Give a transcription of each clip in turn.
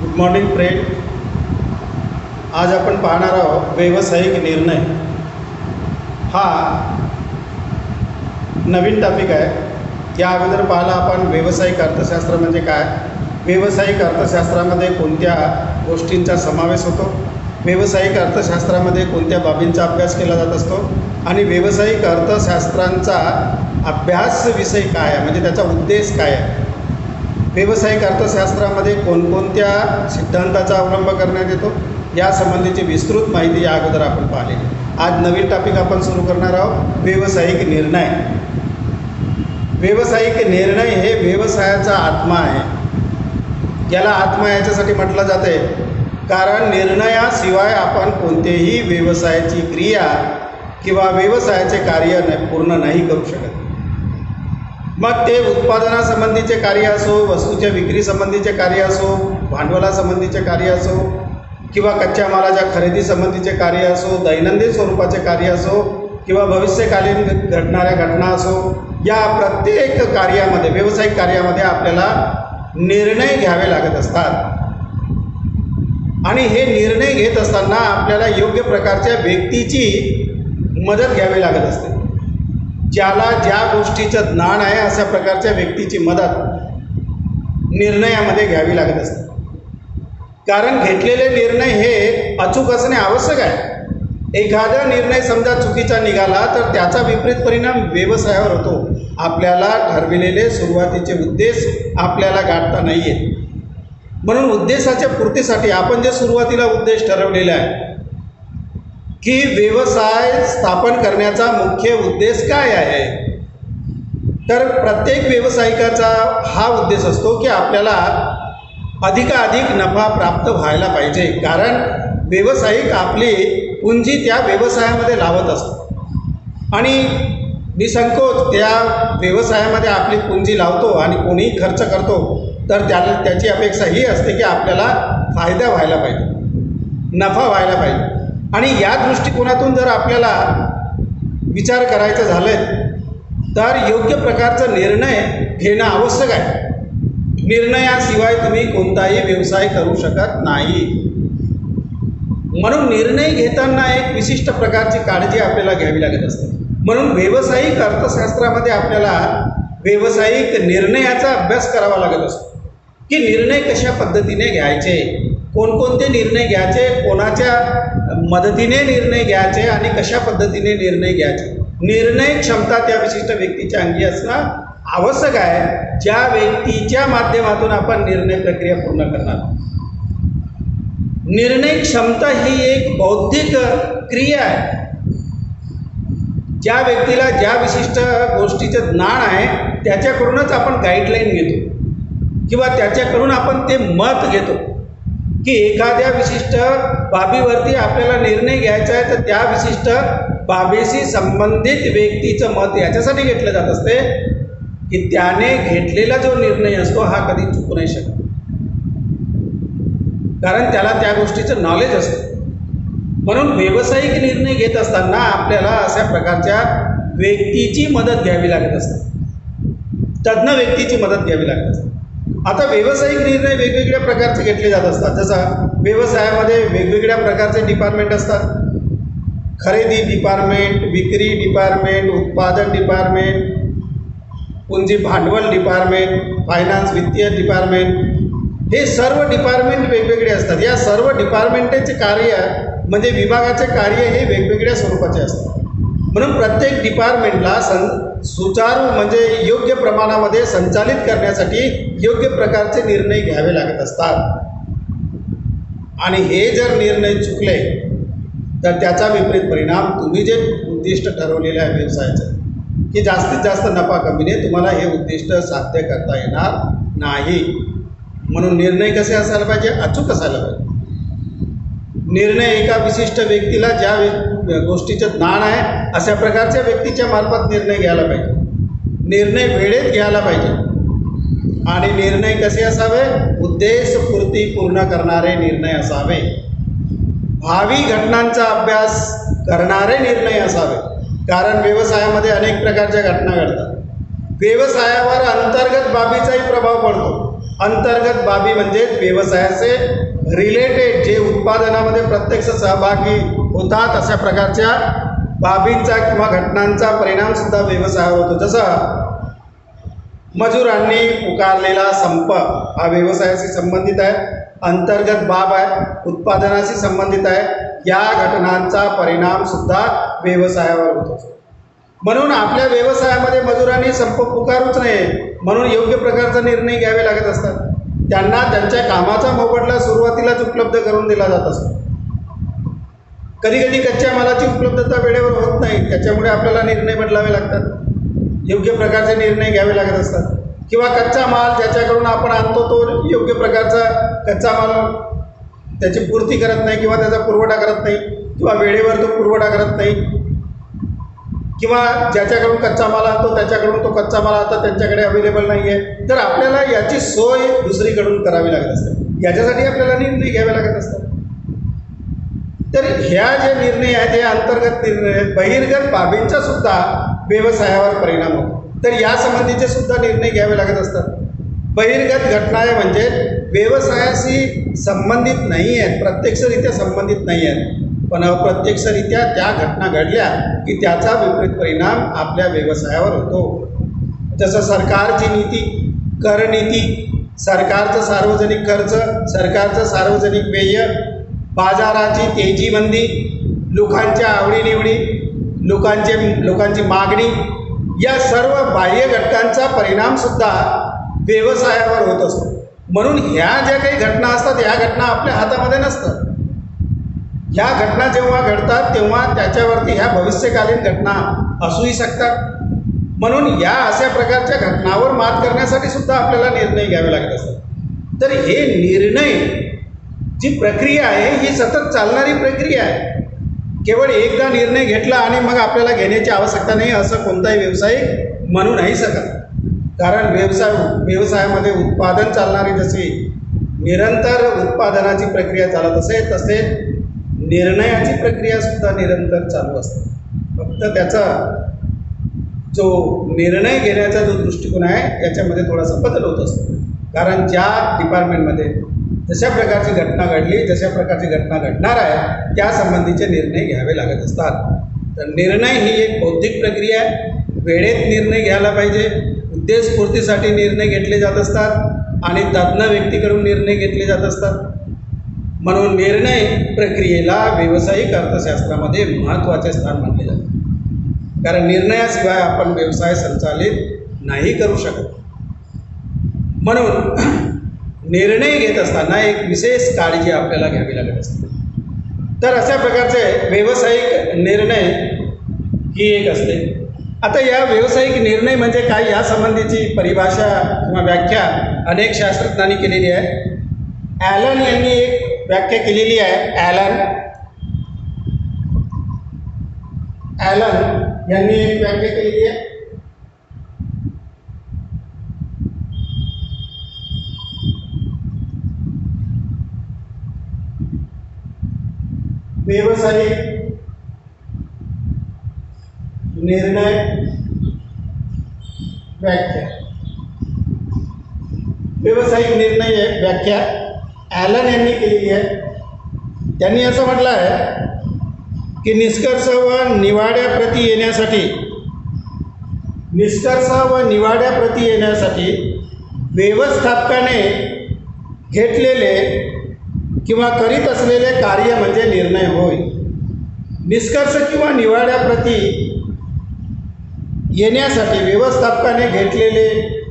Good morning friend. आज आपण पाहणार आहोत व्यावसायिक निर्णय. हा नवीन टॉपिक आहे. या अगोदर पाहिला आपण व्यावसायिक अर्थशास्त्र म्हणजे काय, व्यावसायिक अर्थशास्त्रामध्ये कोणत्या गोष्टींचा समावेश होतो, व्यावसायिक अर्थशास्त्रामध्ये कोणत्या बाबींचा अभ्यास केला जात असतो आणि व्यावसायिक अर्थशास्त्रांचा अभ्यास विषय काय आहे, म्हणजे त्याचा उद्देश काय आहे. व्यावसायिक अर्थशास्त्रामध्ये कोणकोणत्या सिद्धांताचा अवलंब करण्यात येतो यासंबंधीची विस्तृत माहिती या अगोदर आपण पाहिली. आज नवीन टॉपिक आपण सुरू करणार आहोत, व्यावसायिक निर्णय. व्यावसायिक निर्णय हे व्यवसायाचा आत्मा आहे. याला आत्मा याच्यासाठी म्हटलं जाते कारण निर्णयाशिवाय आपण कोणतेही व्यवसायाची क्रिया किंवा व्यवसायाचे कार्य पूर्ण नाही करू शकत. मग ते उत्पादनासंबंधीचे कार्य असो, वस्तूच्या विक्रीसंबंधीचे कार्य असो, भांडवलासंबंधीचे कार्य असो किंवा कच्च्या मालाच्या खरेदीसंबंधीचे कार्य असो, दैनंदिन स्वरूपाचे कार्य असो किंवा भविष्यकालीन घडणाऱ्या घटना असो, या प्रत्येक कार्यामध्ये, व्यावसायिक कार्यामध्ये आपल्याला निर्णय घ्यावे लागत असतात. आणि हे निर्णय घेत असताना आपल्याला योग्य प्रकारच्या व्यक्तीची मदत घ्यावी लागत असते. ज्याला ज्या गोष्टीचं ज्ञान आहे अशा प्रकारच्या व्यक्तीची मदत निर्णयामध्ये घ्यावी लागत असते. कारण घेतलेले निर्णय हे अचूक असणे आवश्यक आहे. एखादा निर्णय समजा चुकीचा निघाला तर त्याचा विपरीत परिणाम व्यवसायावर होतो. आपल्याला ठरविलेले सुरुवातीचे उद्देश आपल्याला गाठता नाही येत. म्हणून उद्देशाच्या पूर्तीसाठी आपण जे सुरुवातीला उद्देश ठरवलेला आहे की व्यवसाय स्थापन करण्याचा मुख्य उद्देश काय आहे, तर प्रत्येक व्यावसायिकाचा हा उद्देश असतो की आपल्याला अधिकाधिक नफा प्राप्त व्हायला पाहिजे. कारण व्यावसायिक आपली पुंजी त्या व्यवसायामध्ये लावत असतो आणि निसंकोच त्या व्यवसायामध्ये आपली पुंजी लावतो आणि कोणीही खर्च करतो तर त्याची अपेक्षा ही असते की आपल्याला फायदा व्हायला पाहिजे, नफा व्हायला पाहिजे. आणि या दृष्टिकोनातून जर आपल्याला विचार करायचं झालं तर योग्य प्रकारचा निर्णय घेणं आवश्यक आहे. निर्णयाशिवाय तुम्ही कोणताही व्यवसाय करू शकत नाही. म्हणून निर्णय घेताना एक विशिष्ट प्रकारची काळजी आपल्याला घ्यावी लागत असते. म्हणून व्यावसायिक अर्थशास्त्रामध्ये आपल्याला व्यावसायिक निर्णयाचा अभ्यास करावा लागत असतो की निर्णय कशा पद्धतीने घ्यायचे, कोणकोणते निर्णय घ्यायचे, कोणाच्या मदतीने निर्णय घ्यायचे आणि कशा पद्धतीने निर्णय घ्यायचे. निर्णय क्षमता त्या विशिष्ट व्यक्तीच्या अंगी असणं आवश्यक आहे, ज्या व्यक्तीच्या माध्यमातून आपण निर्णय प्रक्रिया पूर्ण करणार. निर्णय क्षमता ही एक बौद्धिक क्रिया आहे. ज्या व्यक्तीला ज्या विशिष्ट गोष्टीचं ज्ञान आहे त्याच्याकडूनच आपण गाईडलाईन घेतो किंवा त्याच्याकडून आपण ते मत घेतो की एखाद्या विशिष्ट बाबीवरती आपल्याला निर्णय घ्यायचा आहे तर त्या विशिष्ट बाबीशी संबंधित व्यक्तीचं मत याच्यासाठी घेतलं जात असते की त्याने घेतलेला जो निर्णय असतो हा कधी चुकू नाही शकत. कारण त्याला त्या गोष्टीचं नॉलेज असतं. म्हणून व्यावसायिक निर्णय घेत असताना आपल्याला अशा प्रकारच्या व्यक्तीची मदत घ्यावी लागत असते, तज्ज्ञ व्यक्तीची मदत घ्यावी लागत असते. आता व्यावसायिक निर्णय वेगवेगळ्या प्रकारचे घेतले जात असतात. जसं व्यवसायामध्ये वेगवेगळ्या प्रकारचे डिपार्टमेंट असतात. खरेदी डिपार्टमेंट, विक्री डिपार्टमेंट, उत्पादन डिपार्टमेंट, पुंजी भांडवल डिपार्टमेंट, फायनान्स वित्तीय डिपार्टमेंट, हे सर्व डिपार्टमेंट वेगवेगळे असतात. या सर्व डिपार्टमेंटचे कार्य म्हणजे विभागाचे कार्य हे वेगवेगळ्या स्वरूपाचे असतात. म्हणून प्रत्येक डिपार्टमेंटला सुचारू म्हणजे योग्य प्रमाणामध्ये संचालित करण्यासाठी योग्य प्रकारचे निर्णय घ्यावे लागत असतात. आणि हे जर निर्णय चुकले तर त्याचा विपरीत परिणाम तुम्ही जे उद्दिष्ट ठरवलेलं आहे व्यवसायाचं की जास्तीत जास्त नफा कमीने तुम्हाला हे उद्दिष्ट साध्य करता येणार नाही. म्हणून निर्णय कसे असायला पाहिजे, अचूक असायला पाहिजे. निर्णय एका विशिष्ट व्यक्तीला ज्या गोष्टीचं ज्ञान आहे अशा प्रकारच्या व्यक्तीच्या मार्फत निर्णय घ्यायला पाहिजे. निर्णय वेळेत घ्यायला पाहिजे आणि निर्णय कसे असावे, उद्देशपूर्ती पूर्ण करणारे निर्णय असावे. भावी घटनांचा अभ्यास करणारे निर्णय असावे. कारण व्यवसायामध्ये अनेक प्रकारच्या घटना घडतात. व्यवसायावर अंतर्गत बाबीचाही प्रभाव पडतो. अंतर्गत बाबी म्हणजे व्यवसायाचे रिलेटेड जे उत्पादनामध्ये प्रत्यक्ष सहभागी होतात अशा प्रकारच्या बाबींचा किंवा घटनांचा परिणाम सुद्धा व्यवसायावर होतो. जसं मजुरांनी पुकारलेला संप हा व्यवसायाशी संबंधित आहे, अंतर्गत बाब आहे, उत्पादनाशी संबंधित आहे. या घटनांचा परिणाम सुद्धा व्यवसायावर होतो. म्हणून आपल्या व्यवसायामध्ये मजुरांनी संप पुकारूच नये म्हणून योग्य प्रकारचा निर्णय घ्यावे लागत असतात. त्यांना त्यांच्या कामाचा मोबदला सुरुवातीलाच उपलब्ध करून दिला जात असतो. कधी कधी कच्च्या मालाची उपलब्धता वेळेवर होत नाही, त्याच्यामुळे आपल्याला निर्णय बदलावे लागतात, योग्य प्रकारचे निर्णय घ्यावे लागत असतात. किंवा कच्चा माल ज्याच्याकडून आपण आणतो तो योग्य प्रकारचा कच्चा माल त्याची पूर्ती करत नाही किंवा त्याचा पुरवठा करत नाही किंवा वेळेवर तो पुरवठा करत नाही, किंवा ज्याच्याकडून कच्चा माल आणतो त्याच्याकडून तो कच्चा माल आता त्यांच्याकडे अवेलेबल नाही आहे, तर आपल्याला याची सोय दुसरीकडून करावी लागत असते. याच्यासाठी आपल्याला निर्णय घ्यावे लागत असतात. तर ह्या जे निर्णय आहेत हे अंतर्गत निर्णय आहेत. बहिर्गत बाबींचा सुद्धा व्यवसायावर परिणाम होतो, तर या संबंधीचे सुद्धा निर्णय घ्यावे लागत असतात. बहिर्गत घटना म्हणजे व्यवसायाशी संबंधित नाही आहेत, प्रत्यक्षरित्या संबंधित नाही आहेत, पण अप्रत्यक्षरित्या त्या घटना घडल्या की त्याचा विपरीत परिणाम आपल्या व्यवसायावर होतो. जसं सरकारची नीती, कर नीती, सरकारचं सार्वजनिक खर्च, सरकारचं सार्वजनिक व्यय, बाजाराची तेजी मंदी, लोकांच्या आवडीनिवडी, लोकांची मागणी, या सर्व बाह्य घटकांचा परिणामसुद्धा व्यवसायावर होत असतो. म्हणून ह्या ज्या काही घटना असतात ह्या घटना आपल्या हातामध्ये नसतात. ह्या घटना जेव्हा घडतात तेव्हा त्याच्यावरती ह्या भविष्यकालीन घटना असूही शकतात. म्हणून या अशा प्रकारच्या घटनावर मात करण्यासाठी सुद्धा आपल्याला निर्णय घ्यावे लागत असतात. तर हे निर्णय जी प्रक्रिया आहे ही सतत चालणारी प्रक्रिया आहे. केवळ एकदा निर्णय घेतला आणि मग आपल्याला घेण्याची आवश्यकता नाही असं कोणताही व्यावसायिक म्हणू नाही शकत. कारण व्यवसायामध्ये उत्पादन चालणारी जशी निरंतर उत्पादनाची प्रक्रिया चालत असेल तसे निर्णयाची प्रक्रियासुद्धा निरंतर चालू असते. फक्त त्याचा जो निर्णय घेण्याचा जो दृष्टिकोन आहे याच्यामध्ये थोडासा बदल होत असतो. कारण ज्या डिपार्टमेंटमध्ये जशा प्रकारची घटना घडली, जशा प्रकारची घटना घडणार आहे त्या संबंधीचे निर्णय घ्यावे लागत असतात. तर निर्णय ही एक बौद्धिक प्रक्रिया आहे. वेळेत निर्णय घ्यायला पाहिजे, उद्देशपूर्तीसाठी निर्णय घेतले जात असतात आणि तज्ज्ञ व्यक्तीकडून निर्णय घेतले जात असतात. म्हणून निर्णय प्रक्रियेला व्यावसायिक अर्थशास्त्रामध्ये महत्त्वाचे स्थान मानले जाते. कारण निर्णयाशिवाय आपण व्यवसाय संचालित नाही करू शकत. म्हणून निर्णय घेत असताना एक विशेष काळजी आपल्याला घ्यावी लागत असते. तर अशा प्रकारचे व्यावसायिक निर्णय ही एक असते. आता या व्यावसायिक निर्णय म्हणजे काय यासंबंधीची परिभाषा किंवा व्याख्या अनेक शास्त्रज्ञांनी केलेली आहे. ॲलन यांनी एक व्याख्या केलेली आहे. ॲलन यांनी एक व्याख्या केलेली आहे. व्यावसायिक निर्णय व्याख्या. व्यावसायिक निर्णय व्याख्या ॲलन यांनी केलेली आहे. त्यांनी असं म्हटलं आहे की निष्कर्ष व निवाड्याप्रती येण्यासाठी व्यवस्थापकाने घेतलेले किंवा करीत असलेले कार्य म्हणजे निर्णय होय. निष्कर्ष किंवा निवाड्याप्रती येण्यासाठी व्यवस्थापकाने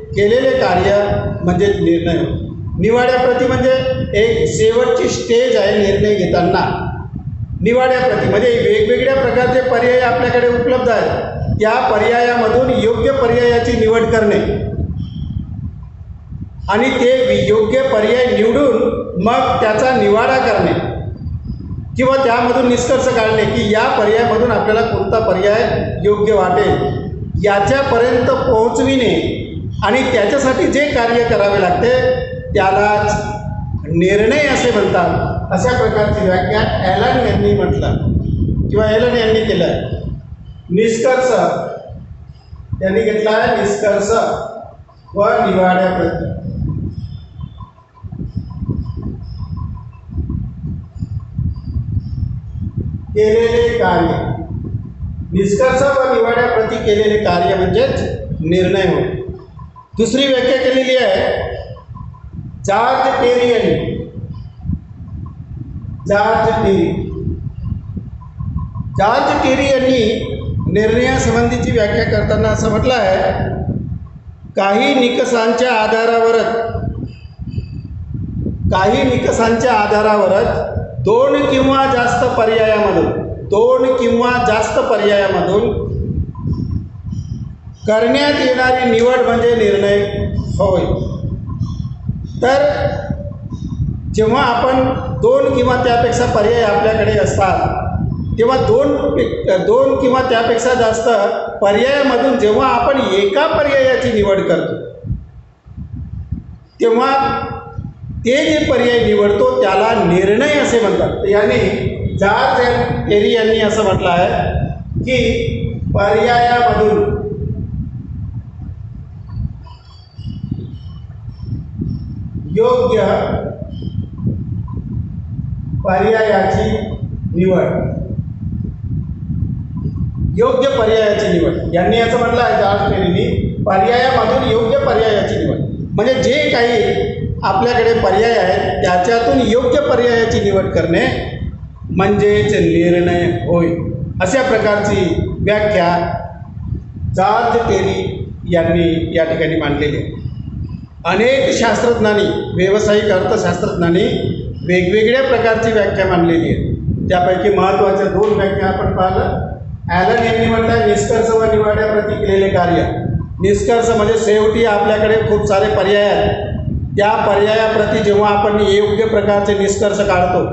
केलेले कार्य म्हणजे निर्णय होय. निवाड्याप्रती म्हणजे एक शेवटची स्टेज आहे निर्णय घेताना. निवाड्याप्रती म्हणजे वेगवेगळ्या प्रकारचे पर्याय आपल्याकडे उपलब्ध आहेत, त्या पर्यायामधून योग्य पर्यायाची निवड करणे आणि ते योग्य पर्याय निवडून मग त्याचा निवाडा करणे किंवा त्यामधून निष्कर्ष काढणे की या पर्यायामधून आपल्याला कोणता पर्याय योग्य वाटेल याच्यापर्यंत पोहोचविणे आणि त्याच्यासाठी जे कार्य करावे लागते त्यालाच निर्णय असे म्हणतात. अशा प्रकारची व्याख्या ॲलन यांनी म्हटलं किंवा ॲलन यांनी केलं आहे. निष्कर्ष त्यांनी घेतला आहे निष्कर्ष व निवाड्याप्रती. केलेले कार्य, निष्कर्ष व निवाड्याप्रती केलेले कार्य म्हणजेच निर्णय होय. दुसरी व्याख्या केलेली आहे जॉर्ज टेरी यांनी. जॉर्ज टेरी यांनी निर्णयासंबंधीची व्याख्या करताना असं म्हटलं आहे, काही निकषांच्या आधारावरच दोन किंवा जास्त पर्यायामधून करण्यात येणारी निवड म्हणजे निर्णय होय. तर जेव्हा आपण दोन किंवा त्यापेक्षा पर्याय आपल्याकडे असतात तेव्हा दोन किंवा त्यापेक्षा जास्त पर्यायामधून जेव्हा आपण एका पर्यायाची निवड करतो तेव्हा ते जे पर्याय निवडतो त्याला निर्णय असे म्हणतात. तर याने जॉर्ज टेरी यांनी असं म्हटलं आहे की पर्यायामधून योग्य पर्यायाची निवड, यांनी असं म्हटलं आहे जॉर्ज टेरीनी, पर्यायामधून योग्य पर्यायाची निवड म्हणजे जे काही आपल्याकडे पर्याय आहेत त्याच्यातून योग्य पर्यायाची निवड करणे म्हणजेच निर्णय होय. अशा प्रकारची व्याख्या जॉर्ज टेरी यांनी या ठिकाणी मांडलेली आहे. अनेक शास्त्रज्ञांनी, व्यावसायिक अर्थशास्त्रज्ञांनी वेगवेगळ्या प्रकारची व्याख्या मांडलेली आहे. त्यापैकी महत्त्वाच्या दोन व्याख्या आपण पाहिलं. ॲलन यांनी म्हटलं निष्कर्ष व निवाड्याप्रती केलेले कार्य. निष्कर्ष म्हणजे शेवटी आपल्याकडे खूप सारे पर्याय आहेत, त्या पर्यायाप्रती जेव्हा आपण योग्य प्रकारचे निष्कर्ष काढतो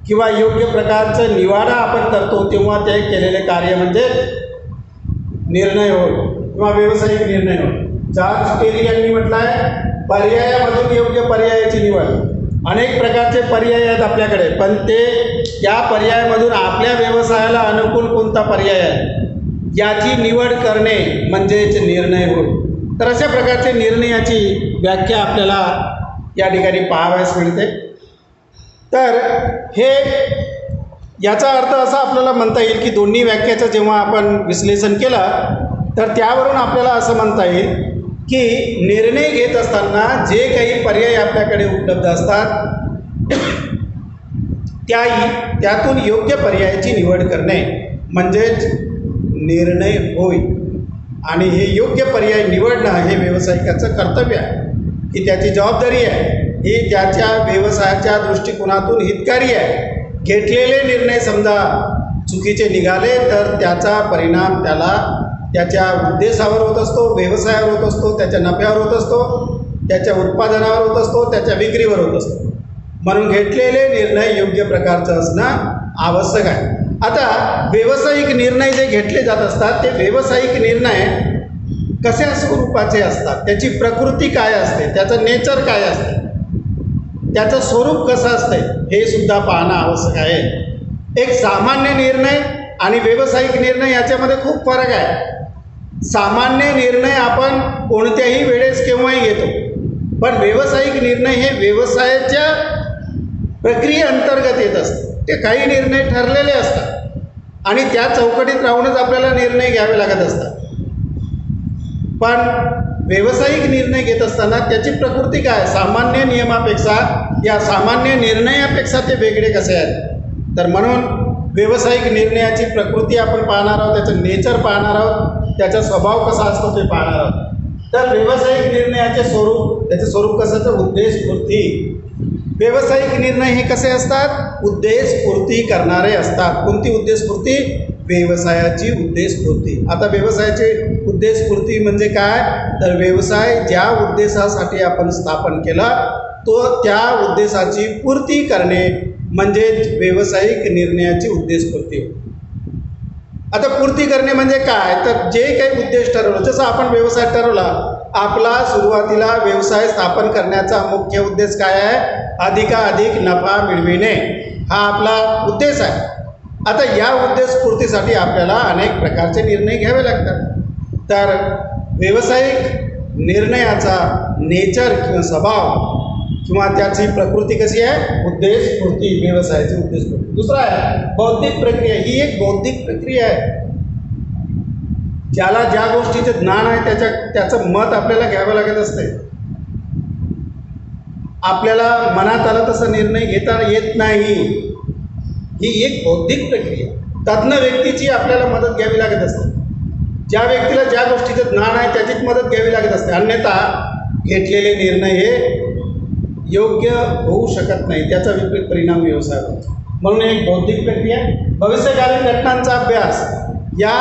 किंवा योग्य प्रकारचं निवाडा आपण करतो तेव्हा ते केलेले कार्य म्हणजे निर्णय होय किंवा व्यावसायिक निर्णय होय. जॉर्ज टेरी यांनी म्हटलं आहे पर्यायामधून योग्य पर्यायाची निवड. अनेक प्रकारचे पर्याय आहेत आपल्याकडे, पण त्या पर्यायामधून आपल्या व्यवसायाला अनुकूल कोणता पर्याय आहे याची निवड करणे म्हणजेच निर्णय होय. तर अशा प्रकारचे निर्णयाची व्याख्या आपल्याला या ठिकाणी पाहावयास मिळते. तर हे याचा अर्थ असा आपल्याला म्हणता येईल की दोन्ही व्याख्याचं जेव्हा आपण विश्लेषण केलं तर त्यावरून आपल्याला असं म्हणता येईल की निर्णय घेत असताना जे काही पर्याय आपल्याकडे उपलब्ध असतात त्यातून योग्य पर्यायाची निवड करणे म्हणजेच निर्णय होय. आणि हे योग्य पर्याय निवडणं हे व्यावसायिकाचं कर्तव्य आहे, ही त्याची जबाबदारी आहे, ही त्याच्या व्यवसायाच्या दृष्टिकोनातून हितकारी आहे. घेतलेले निर्णय समजा चुकीचे निघाले तर त्याचा परिणाम त्याला त्याच्या उद्देशावर होत असतो, व्यवसायावर होत असतो, त्याच्या नफ्यावर होत असतो, त्याच्या उत्पादनावर होत असतो, त्याच्या विक्रीवर होत असतो. म्हणून घेतलेले निर्णय योग्य प्रकारचं असणं आवश्यक आहे. आता व्यावसायिक निर्णय जे घेतले जात असतात ते व्यावसायिक निर्णय कशा स्वरूपाचे असतात, त्याची प्रकृती काय असते, त्याचं नेचर काय असते, त्याचं स्वरूप कसं असतं हे सुद्धा पाहणं आवश्यक आहे. एक सामान्य निर्णय आणि व्यावसायिक निर्णय याच्यामध्ये खूप फरक आहे. सामान्य निर्णय आपण कोणत्याही वेळेस केव्हाही घेतो, पण व्यावसायिक निर्णय हे व्यवसायाच्या प्रक्रियेअंतर्गत येत असते. ते काही निर्णय ठरलेले असतात आणि त्या चौकटीत राहूनच आपल्याला निर्णय घ्यावे लागत असतात. पण व्यावसायिक निर्णय घेत असताना त्याची प्रकृती काय, सामान्य नियमापेक्षा या सामान्य निर्णयापेक्षा ते वेगळे कसे आहेत. तर म्हणून व्यावसायिक निर्णयाची प्रकृती आपण पाहणार आहोत, त्याचं नेचर पाहणार आहोत, त्याचा स्वभाव कसा असतो ते पाहणार आहोत. तर व्यावसायिक निर्णयाचे स्वरूप, त्याचे स्वरूप कसं तर उद्देशपूर्ती. व्यावसायिक निर्णय हे कसे असतात, उद्देशपूर्ती करणारे असतात. कोणती उद्देशपूर्ती, व्यवसायाची उद्देशपूर्ती. आता व्यवसायाची उद्देशपूर्ती म्हणजे काय, तर व्यवसाय ज्या उद्देशासाठी आपण स्थापन केला तो त्या उद्देशाची पूर्ती करणे म्हणजेच व्यावसायिक निर्णयाची उद्देशपूर्ती. आता पूर्ती करणे म्हणजे काय, तर जे काही उद्देश ठरवलं, जसं आपण व्यवसाय ठरवला, आपला सुरुवातीला व्यवसाय स्थापन करण्याचा मुख्य उद्देश काय आहे, अधिकाधिक नफा मिळविणे हा आपला उद्देश आहे. आता या उद्देशपूर्तीसाठी आपल्याला अनेक प्रकारचे निर्णय घ्यावे लागतात. तर व्यावसायिक निर्णयाचा नेचर किंवा स्वभाव किंवा त्याची प्रकृती कशी आहे, उद्देशपूर्ती, व्यवसायाची उद्देशपूर्ती. दुसरा आहे बौद्धिक प्रक्रिया. ही एक बौद्धिक प्रक्रिया आहे. ज्याला ज्या गोष्टीचे ज्ञान आहे त्याचं मत आपल्याला घ्यावं लागत असते. आपल्याला मनात आलं तसा निर्णय घेता येत नाही. ही एक बौद्धिक प्रक्रिया. तज्ज्ञ व्यक्तीची आपल्याला मदत घ्यावी लागत असते. ज्या व्यक्तीला ज्या गोष्टीचं ज्ञान आहे त्याचीच मदत घ्यावी लागत असते. अन्यथा घेतलेले निर्णय हे योग्य होऊ शकत नाही. त्याचा विपरीत परिणाम व्यवसायावर होतो. म्हणून एक बौद्धिक प्रक्रिया. भविष्यकालीन घटनांचा अभ्यास. या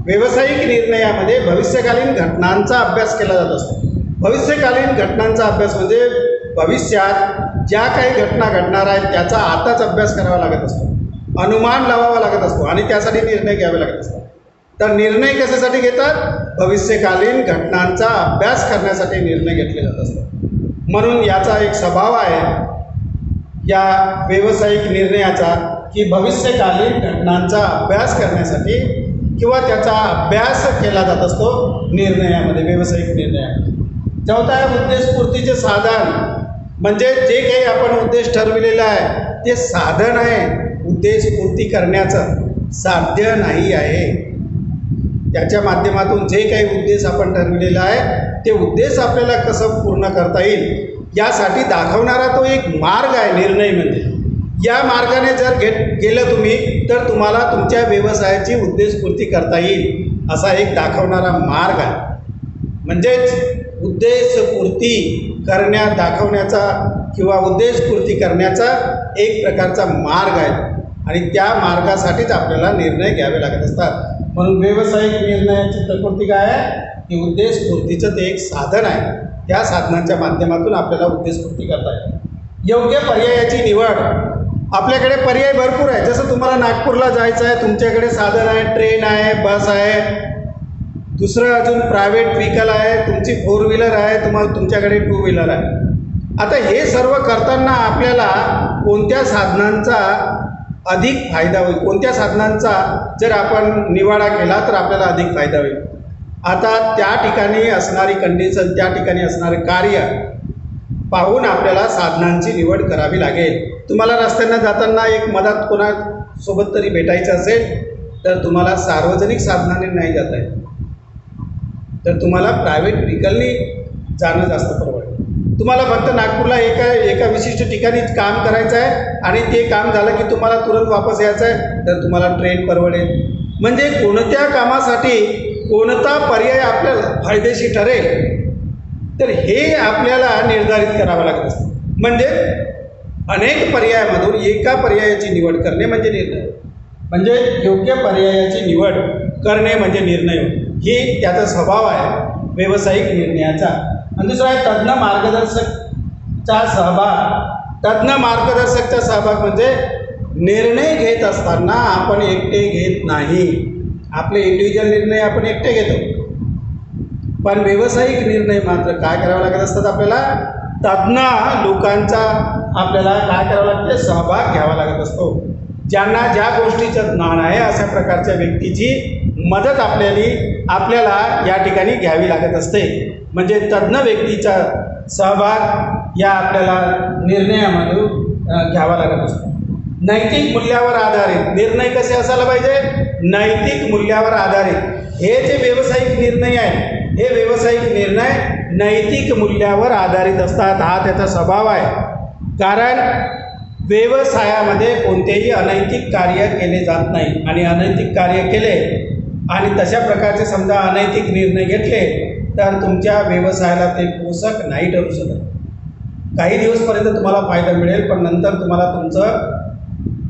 व्यावसायिक निर्णयामध्ये भविष्यकालीन घटनांचा अभ्यास केला जात असतो. भविष्यकालीन घटनांचा अभ्यास म्हणजे भविष्यात ज्या काही घटना घडणार आहेत त्याचा आताच अभ्यास करावा लागत असतो, अनुमान लावावा लागत असतो आणि त्यासाठी निर्णय घ्यावे लागत असतात. तर निर्णय कशासाठी घेतात? भविष्यकालीन घटनांचा अभ्यास करण्यासाठी निर्णय घेतले जात असतात. म्हणून याचा एक स्वभाव आहे या व्यावसायिक निर्णयाचा की भविष्यकालीन घटनांचा अभ्यास करण्यासाठी किंवा त्याचा अभ्यास केला जात असतो निर्णयामध्ये, व्यावसायिक निर्णयामध्ये. चौथा आहे उद्देशपूर्तीचे साधन. म्हणजे जे काही आपण उद्देश ठरविलेला आहे ते साधन आहे, उद्देशपूर्ती करण्याचं साध्य नाही आहे. त्याच्या माध्यमातून जे काही उद्देश आपण ठरविलेला आहे ते उद्देश आपल्याला कसं पूर्ण करता येईल यासाठी दाखवणारा तो एक मार्ग आहे निर्णय म्हणजे. या मार्गाने जर गेलं तुम्ही तर तुम्हाला तुमच्या व्यवसायाची उद्देशपूर्ती करता येईल असा एक दाखवणारा मार्ग आहे. म्हणजेच उद्देशपूर्ती दाखवण्याचा किंवा उद्देशपूर्ती करण्याचा एक प्रकारचा मार्ग आहे आणि त्या मार्गासाठीच आपल्याला निर्णय घ्यावे लागत असतात. म्हणून व्यावसायिक निर्णयाची प्रकृती काय आहे की उद्देशपूर्तीचं ते एक साधन आहे. त्या साधनांच्या माध्यमातून आपल्याला उद्देशपूर्ती करता येते. योग्य पर्यायाची निवड. आपल्याकडे पर्याय भरपूर आहे. जसं तुम्हाला नागपूरला जायचं आहे, तुमच्याकडे साधन आहे, ट्रेन आहे, बस आहे, दुसरं अजून प्रायव्हेट व्हेकल आहे, तुमची 4 व्हीलर आहे, तुमच्याकडे 2 व्हीलर आहे. आता हे सर्व करताना आपल्याला कोणत्या साधनांचा अधिक फायदा होईल, कोणत्या साधनांचा जर आपण निवाडा केला तर आपल्याला अधिक फायदा होईल. आता त्या ठिकाणी असणारी कंडिशन, त्या ठिकाणी असणारे कार्य पाहून आपल्याला साधनांची निवड करावी लागेल. तुम्हाला रस्त्यानं जाताना एक मधात कोणासोबत तरी भेटायचं असेल तर तुम्हाला सार्वजनिक साधनाने नाही जाता येत, तर तुम्हाला प्रायव्हेट व्हेकलनी जाणं जास्त परवडेल. तुम्हाला फक्त नागपूरला एका विशिष्ट ठिकाणी काम करायचं आहे आणि ते काम झालं की तुम्हाला तुरंत वापस यायचं आहे तर तुम्हाला ट्रेन परवडेल. म्हणजे कोणत्या कामासाठी कोणता पर्याय आपल्याला फायदेशीर ठरेल तर हे आपल्याला निर्धारित करावं लागत असतं. म्हणजे अनेक पर्यायामधून एका पर्यायाची निवड करणे म्हणजे निर्णय, म्हणजे योग्य पर्यायाची निवड करणे म्हणजे निर्णय. ही त्याचा स्वभाव आहे व्यावसायिक निर्णयाचा. आणि दुसरा आहे तज्ज्ञ मार्गदर्शकचा सहभाग. तज्ज्ञ मार्गदर्शकचा सहभाग म्हणजे निर्णय घेत असताना आपण एकटे घेत नाही. आपले इंडिव्हिज्युअल निर्णय आपण एकटे घेतो, पण व्यावसायिक निर्णय मात्र काय करावं लागत असतात आपल्याला? तज्ज्ञ लोकांचा आपल्याला काय करावं लागते? सहभाग घ्यावा लागत असतो. ज्यांना ज्या गोष्टीचं ज्ञान आहे अशा प्रकारच्या व्यक्तीची मदत आपल्याला या ठिकाणी घ्यावी लागत असते. म्हणजे तज्ज्ञ व्यक्तीचा सहभाग या आपल्याला निर्णयामधून घ्यावा लागत असतो. नैतिक मूल्यावर आधारित निर्णय कसे असायला पाहिजे? नैतिक मूल्यावर आधारित. हे जे व्यावसायिक निर्णय आहेत हे व्यावसायिक निर्णय नैतिक मूल्यावर आधारित असतात. हा त्याचा स्वभाव आहे. कारण व्यवसायामध्ये कोणतेही अनैतिक कार्य केले जात नाही आणि अनैतिक कार्य केले आणि तशा प्रकारचे समजा अनैतिक निर्णय घेतले तर तुमच्या व्यवसायाला ते पोषक नाही ठरू शकत. काही दिवसपर्यंत तुम्हाला फायदा मिळेल पण नंतर तुम्हाला तुमचं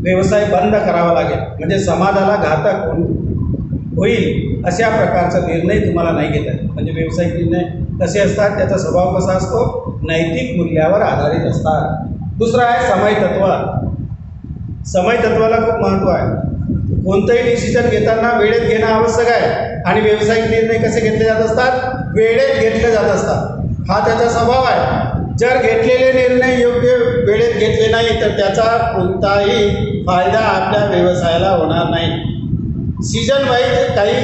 व्यवसाय बंद करावा लागेल. म्हणजे समाजाला घातक होईल अशा प्रकारचा निर्णय तुम्हाला नाही घेता येत. म्हणजे व्यावसायिक निर्णय कसे असतात, त्याचा स्वभाव कसा असतो? नैतिक मूल्यावर आधारित असतात. दुसरं आहे समयतत्व. समयतत्वाला खूप महत्त्व आहे. कोणतंही डिसिजन घेताना वेळेत घेणं आवश्यक आहे आणि व्यावसायिक निर्णय कसे घेतले जात असतात? वेळेत घेतले जात असतात. हा त्याचा स्वभाव आहे. जर घेतलेले निर्णय योग्य वेळेत घेतले नाही तर त्याचा कोणताही फायदा आपल्या व्यवसायाला होणार नाही. सीजन वाईज काही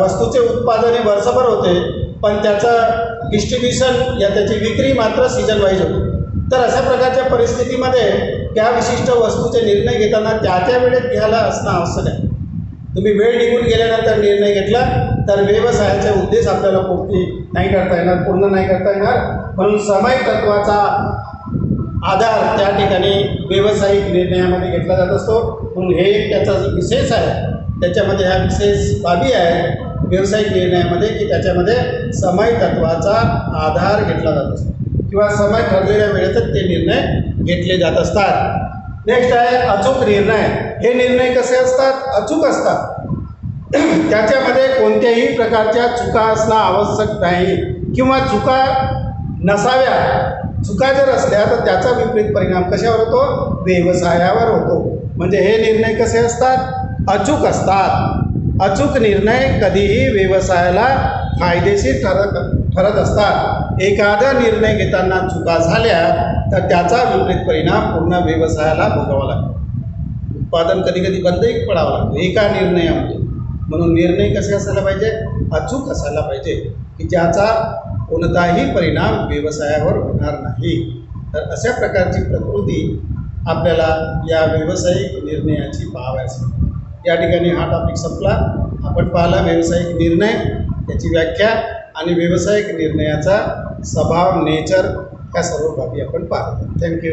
वस्तूचे उत्पादन वर्षभर होते पण त्याचं डिस्ट्रीब्युशन या त्याची विक्री मात्र सीजन वाईज होते. तर अशा प्रकारच्या परिस्थितीमध्ये त्या विशिष्ट वस्तूचे निर्णय घेताना त्या वेळेत घ्यायला असणं आवश्यक आहे. तुम्ही वेळ निघून गेल्यानंतर निर्णय घेतला तर व्यवसायाचे उद्देश आपल्याला नाही करता येणार. म्हणून समय तत्वाचा आधार त्या ठिकाणी व्यावसायिक निर्णयामध्ये घेतला जात असतो. म्हणून हे त्याचा जो विशेष आहे त्याच्यामध्ये ह्या विशेष बाबी आहे व्यावसायिक निर्णयामध्ये की त्याच्यामध्ये समय तत्वाचा आधार घेतला जात असतो किंवा समय ठरलेल्या वेळेतच ते निर्णय घेतले जात असतात. नेक्स्ट आहे अचूक निर्णय. हे निर्णय कसे असतात? अचूक असतात. त्याच्यामध्ये कोणत्याही प्रकारच्या चुका असणं आवश्यक नाही किंवा चुका नसाव्या. चुका जर असल्या तर त्याचा विपरीत परिणाम कशावर होतो? व्यवसायावर होतो. म्हणजे हे निर्णय कसे असतात? अचूक असतात. अचूक निर्णय कधीही व्यवसायाला फायदेशीर ठरत असतात. एखादा निर्णय घेताना चुका झाल्या तर त्याचा विपरीत परिणाम पूर्ण व्यवसायाला भोगावा लागतो. उत्पादन कधी बंदही पडावं लागतं एका निर्णयामध्ये. म्हणून निर्णय कसे असायला पाहिजे? अचूक असायला पाहिजे की ज्याचा कोणताही परिणाम व्यवसायावर होणार नाही. तर अशा प्रकारची प्रकृती आपल्याला या व्यावसायिक निर्णयाची पाहावयास मिळते. या ठिकाणी हा टॉपिक संपला. आपण पाहिला व्यावसायिक निर्णय, त्याची व्याख्या आणि व्यावसायिक निर्णयाचा स्वभाव, नेचर, या सर्व बाबी आपण पाहतो. थँक्यू.